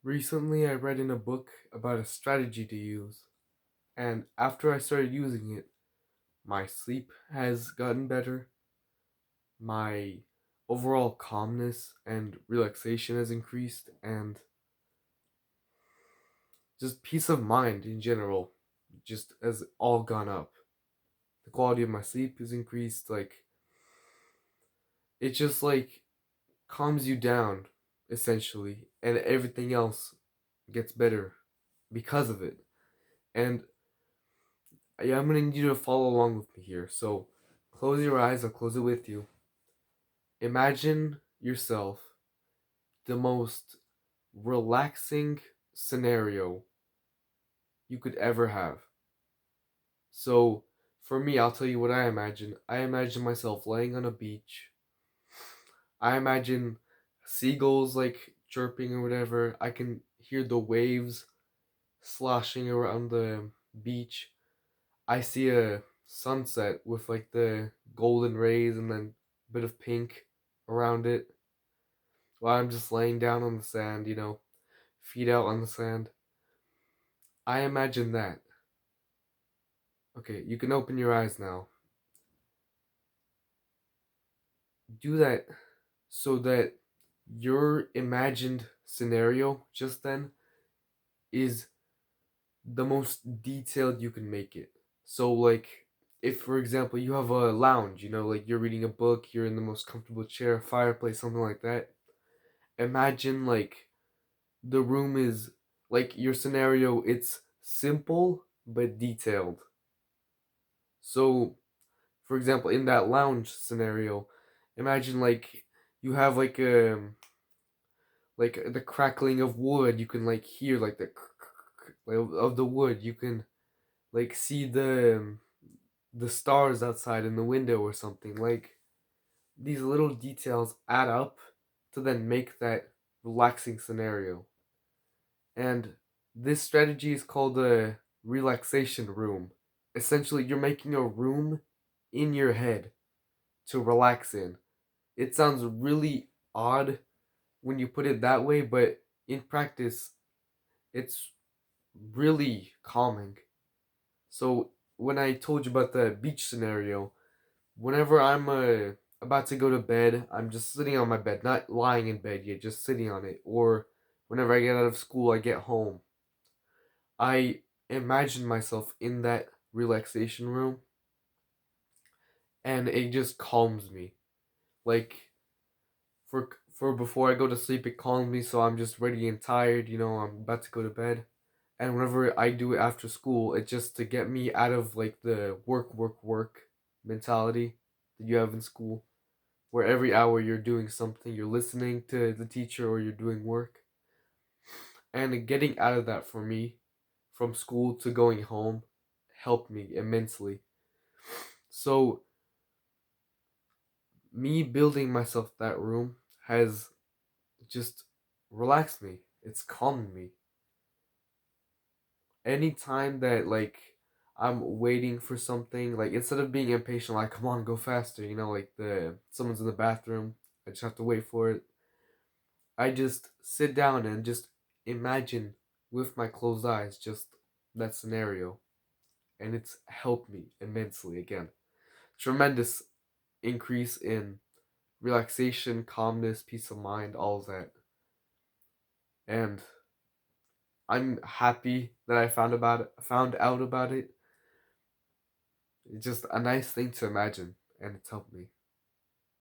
Recently, I read in a book about a strategy to use, and after I started using it, my sleep has gotten better, my overall calmness and relaxation has increased, and just peace of mind in general just has all gone up. The quality of my sleep has increased, it just calms you down, essentially, and everything else gets better because of it. And yeah, I'm gonna need you to follow along with me here. So close your eyes, I'll close it with you. Imagine yourself the most relaxing scenario you could ever have. So for me, I'll tell you what I imagine. I imagine myself laying on a beach. I imagine seagulls chirping or whatever. I can hear the waves sloshing around the beach. I see a sunset with the golden rays and then a bit of pink around it while I'm just laying down on the sand, feet out on the sand. I imagine that. Okay, you can open your eyes now. Do that so that your imagined scenario just then is the most detailed you can make it. So, if for example you have a lounge, you're reading a book, you're in the most comfortable chair, fireplace, something like that. Imagine the room is your scenario, it's simple but detailed. So, for example, in that lounge scenario, imagine you have the crackling of wood. You can hear of the wood. You can see the stars outside in the window or something. These little details add up to then make that relaxing scenario. And this strategy is called a relaxation room. Essentially, you're making a room in your head to relax in. It sounds really odd when you put it that way, but in practice, it's really calming. So, when I told you about the beach scenario, whenever I'm about to go to bed, I'm just sitting on my bed, not lying in bed yet, just sitting on it. Or whenever I get out of school, I get home. I imagine myself in that relaxation room, and it just calms me. Like for before I go to sleep, it calms me, so I'm just ready and tired. I'm about to go to bed. And whenever I do it after school, it's just to get me out of the work, work, work mentality that you have in school, where every hour you're doing something, you're listening to the teacher or you're doing work. And getting out of that for me, from school to going home, helped me immensely. So, me building myself that room has just relaxed me. It's calmed me. Anytime that I'm waiting for something, instead of being impatient, come on, go faster, the someone's in the bathroom, I just have to wait for it. I just sit down and just imagine with my closed eyes just that scenario, and it's helped me immensely again. Tremendous increase in relaxation, calmness, peace of mind, all of that. And I'm happy that I found out about it. It's just a nice thing to imagine, and it's helped me.